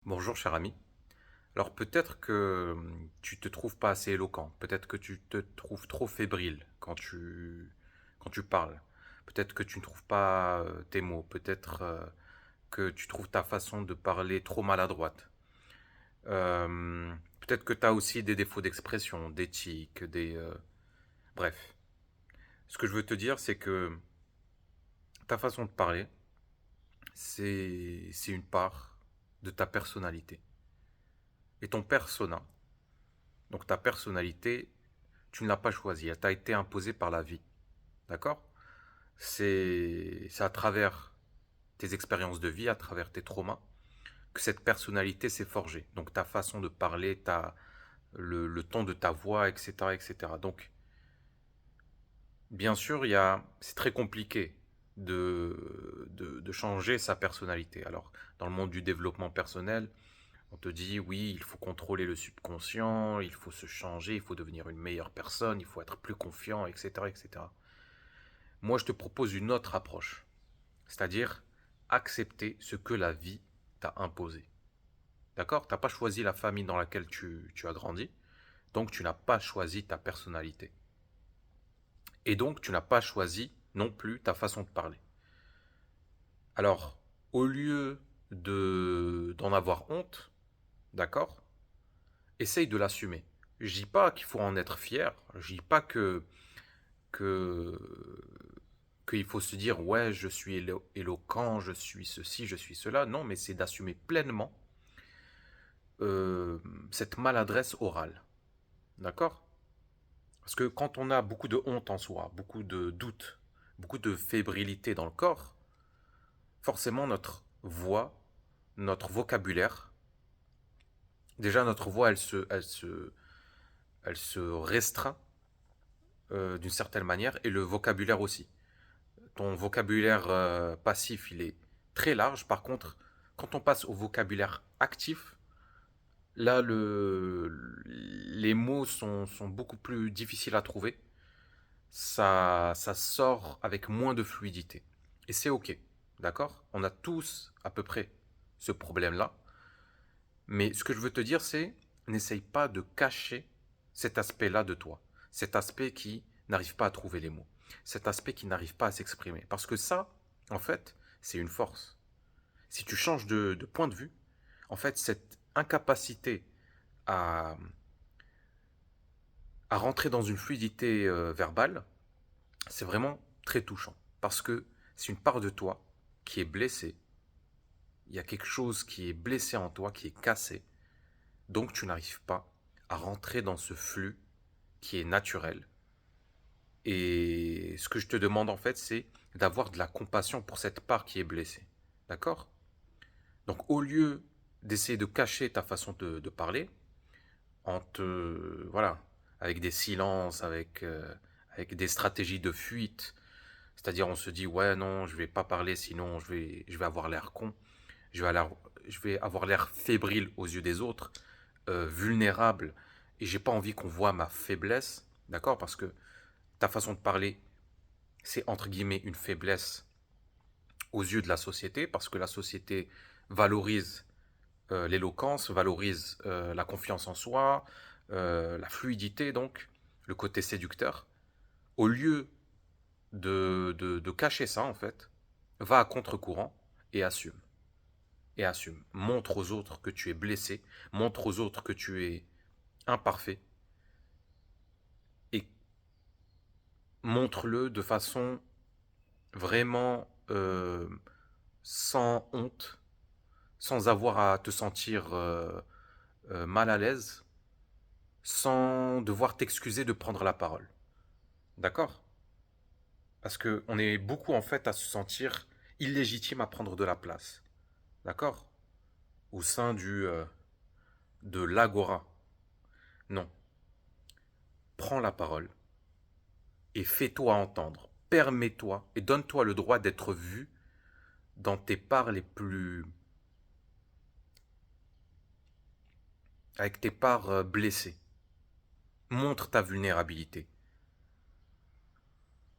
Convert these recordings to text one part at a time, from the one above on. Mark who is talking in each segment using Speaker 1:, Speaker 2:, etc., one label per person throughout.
Speaker 1: Bonjour cher ami. Alors peut-être que tu te trouves pas assez éloquent, peut-être que tu te trouves trop fébrile quand tu parles, peut-être que tu ne trouves pas tes mots, peut-être que tu trouves ta façon de parler trop maladroite. Peut-être que tu as aussi des défauts d'expression, d'éthique, bref. Ce que je veux te dire, c'est que ta façon de parler, c'est une part de ta personnalité. Et ton persona, donc ta personnalité, tu ne l'as pas choisie, elle t'a été imposée par la vie. D'accord? C'est à travers tes expériences de vie, à travers tes traumas, que cette personnalité s'est forgée. Donc ta façon de parler, le ton de ta voix, etc., etc. Donc, bien sûr, c'est très compliqué de changer sa personnalité. Alors, dans le monde du développement personnel, on te dit oui, il faut contrôler le subconscient, il faut se changer, il faut devenir une meilleure personne, il faut être plus confiant, etc., etc. Moi, je te propose une autre approche, c'est-à-dire accepter ce que la vie t'a imposé. D'accord? Tu n'as pas choisi la famille dans laquelle tu as grandi, donc tu n'as pas choisi ta personnalité. Et donc, tu n'as pas choisi non plus ta façon de parler. Alors, au lieu d'en avoir honte, d'accord? Essaye de l'assumer. Je dis pas qu'il faut en être fier, je dis pas que qu'il faut se dire ouais, je suis éloquent, je suis ceci, je suis cela. Non, mais c'est d'assumer pleinement euh, cette maladresse orale. D'accord? Parce que quand on a beaucoup de honte en soi, beaucoup de doutes, beaucoup de fébrilité dans le corps, forcément notre voix, notre vocabulaire, déjà notre voix, elle se restreint d'une certaine manière, et le vocabulaire aussi. Ton vocabulaire passif, il est très large. Par contre, quand on passe au vocabulaire actif, là, les mots sont beaucoup plus difficiles à trouver. Ça sort avec moins de fluidité. Et c'est OK. D'accord? On a tous à peu près ce problème-là. Mais ce que je veux te dire, c'est n'essaye pas de cacher cet aspect-là de toi. Cet aspect qui n'arrive pas à trouver les mots. Cet aspect qui n'arrive pas à s'exprimer. Parce que ça, en fait, c'est une force. Si tu changes de point de vue, en fait, cette incapacité à, à rentrer dans une fluidité verbale, c'est vraiment très touchant. Parce que c'est une part de toi qui est blessée. Il y a quelque chose qui est blessé en toi, qui est cassé. Donc tu n'arrives pas à rentrer dans ce flux qui est naturel. Et ce que je te demande en fait, c'est d'avoir de la compassion pour cette part qui est blessée. D'accord? Donc au lieu d'essayer de cacher ta façon de parler, voilà, avec des silences, avec des stratégies de fuite, c'est-à-dire on se dit ouais non, je vais pas parler sinon je vais avoir l'air con, je vais avoir, je vais avoir l'air fébrile aux yeux des autres, vulnérable, et j'ai pas envie qu'on voit ma faiblesse, d'accord? Parce que ta façon de parler, c'est entre guillemets une faiblesse aux yeux de la société, parce que la société valorise l'éloquence, valorise la confiance en soi, la fluidité donc, le côté séducteur. Au lieu de cacher ça en fait, va à contre-courant et assume. Et assume. Montre aux autres que tu es blessé, montre aux autres que tu es imparfait, et montre-le de façon vraiment sans honte, sans avoir à te sentir mal à l'aise, sans devoir t'excuser de prendre la parole. D'accord? Parce qu'on est beaucoup en fait à se sentir illégitime à prendre de la place. D'accord? Au sein de l'agora. Non. Prends la parole et fais-toi entendre. Permets-toi et donne-toi le droit d'être vu dans tes parts les plus... avec tes parts blessées. Montre ta vulnérabilité.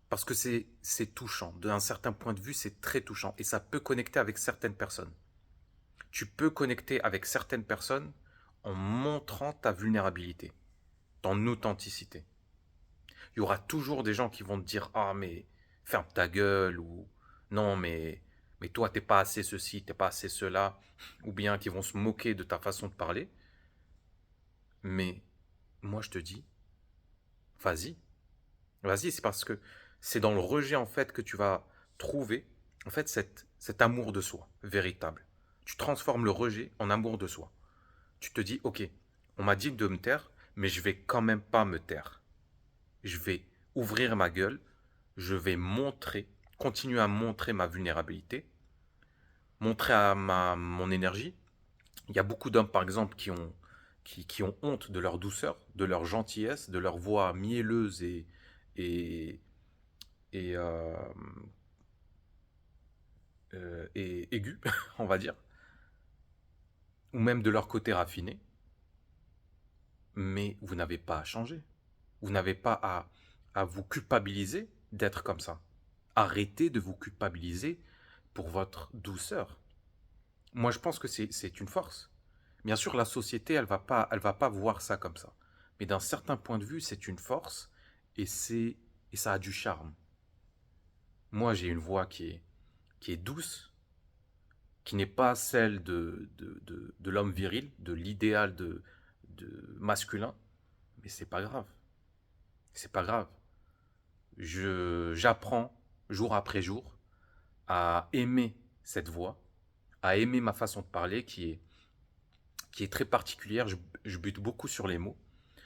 Speaker 1: Parce que c'est touchant. D'un certain point de vue, c'est très touchant. Et ça peut connecter avec certaines personnes. Tu peux connecter avec certaines personnes en montrant ta vulnérabilité, ton authenticité. Il y aura toujours des gens qui vont te dire: «Ah mais ferme ta gueule» ou «Non mais toi t'es pas assez ceci, t'es pas assez cela» ou bien qui vont se moquer de ta façon de parler. Mais moi je te dis: «Vas-y, vas-y», c'est parce que c'est dans le rejet en fait que tu vas trouver en fait cet amour de soi véritable. Tu transformes le rejet en amour de soi. Tu te dis: «OK, on m'a dit de me taire, mais je vais quand même pas me taire. Je vais ouvrir ma gueule, je vais montrer, continuer à montrer ma vulnérabilité, montrer mon énergie». Il y a beaucoup d'hommes, par exemple, qui ont honte de leur douceur, de leur gentillesse, de leur voix mielleuse et, et, euh, et aiguë, on va dire, ou même de leur côté raffiné. Mais vous n'avez pas à changer. Vous n'avez pas à vous culpabiliser d'être comme ça. Arrêtez de vous culpabiliser pour votre douceur. Moi, je pense que c'est une force. Bien sûr, la société, elle va pas voir ça comme ça. Mais d'un certain point de vue, c'est une force et et ça a du charme. Moi, j'ai une voix qui est douce, qui n'est pas celle de l'homme viril, de l'idéal de masculin. Mais c'est pas grave. C'est pas grave. J'apprends jour après jour à aimer cette voix, à aimer ma façon de parler qui est très particulière. Je bute beaucoup sur les mots.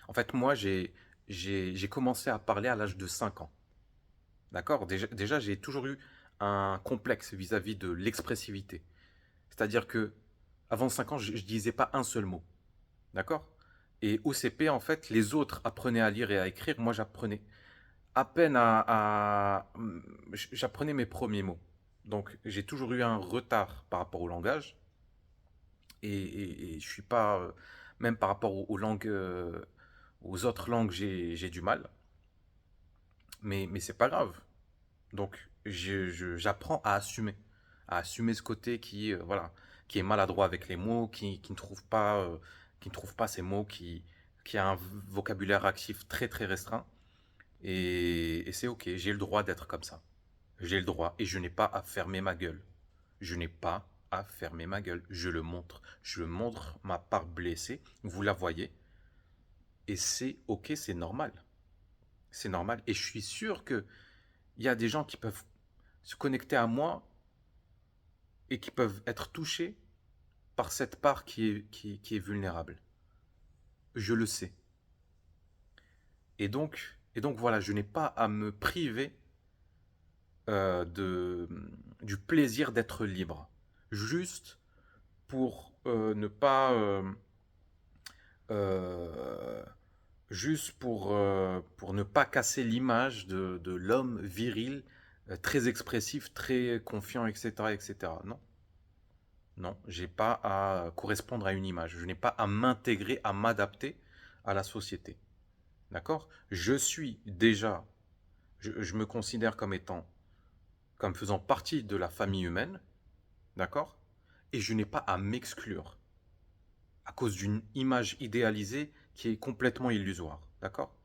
Speaker 1: En fait, moi, j'ai commencé à parler à l'âge de 5 ans. D'accord. Déjà j'ai toujours eu un complexe vis-à-vis de l'expressivité. C'est-à-dire que avant 5 ans, je ne disais pas un seul mot. D'accord. Et au CP, en fait, les autres apprenaient à lire et à écrire. Moi, j'apprenais à peine j'apprenais mes premiers mots. Donc, j'ai toujours eu un retard par rapport au langage. Et je suis pas, même par rapport aux langues, aux autres langues, j'ai du mal. Mais c'est pas grave. Donc, j'apprends à assumer ce côté voilà, qui est maladroit avec les mots, qui ne trouve pas ces mots, qui a un vocabulaire actif très très restreint. Et c'est ok, j'ai le droit d'être comme ça. J'ai le droit et je n'ai pas à fermer ma gueule. Je n'ai pas à fermer ma gueule. Je le montre. Je montre ma part blessée. Vous la voyez. Et c'est ok, c'est normal. C'est normal. Et je suis sûr que il y a des gens qui peuvent se connecter à moi et qui peuvent être touchés par cette part qui est vulnérable. Je le sais. Et donc voilà, je n'ai pas à me priver de, du plaisir d'être libre. Juste pour ne pas euh, juste pour ne pas casser l'image de l'homme viril, très expressif, très confiant, etc., etc. Non, non, j'ai pas à correspondre à une image. Je n'ai pas à m'intégrer, à m'adapter à la société. D'accord. Je suis déjà, je me considère comme étant, comme faisant partie de la famille humaine. D'accord. Et je n'ai pas à m'exclure à cause d'une image idéalisée qui est complètement illusoire. D'accord.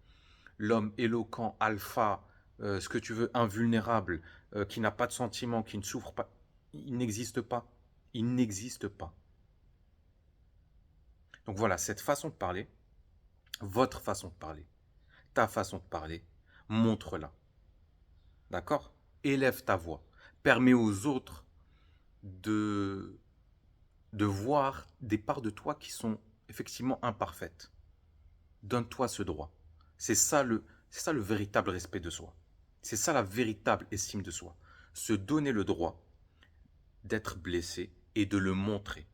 Speaker 1: L'homme éloquent, alpha, ce que tu veux, invulnérable, qui n'a pas de sentiments, qui ne souffre pas, il n'existe pas. Il n'existe pas. Donc voilà, cette façon de parler, votre façon de parler, ta façon de parler, montre-la. D'accord. Élève ta voix. Permets aux autres de, de voir des parts de toi qui sont effectivement imparfaites. Donne-toi ce droit. C'est ça le véritable respect de soi. C'est ça la véritable estime de soi. Se donner le droit d'être blessé et de le montrer.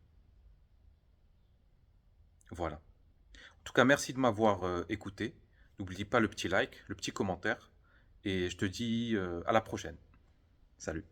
Speaker 1: Voilà. En tout cas, merci de m'avoir écouté. N'oublie pas le petit like, le petit commentaire. Et je te dis à la prochaine. Salut.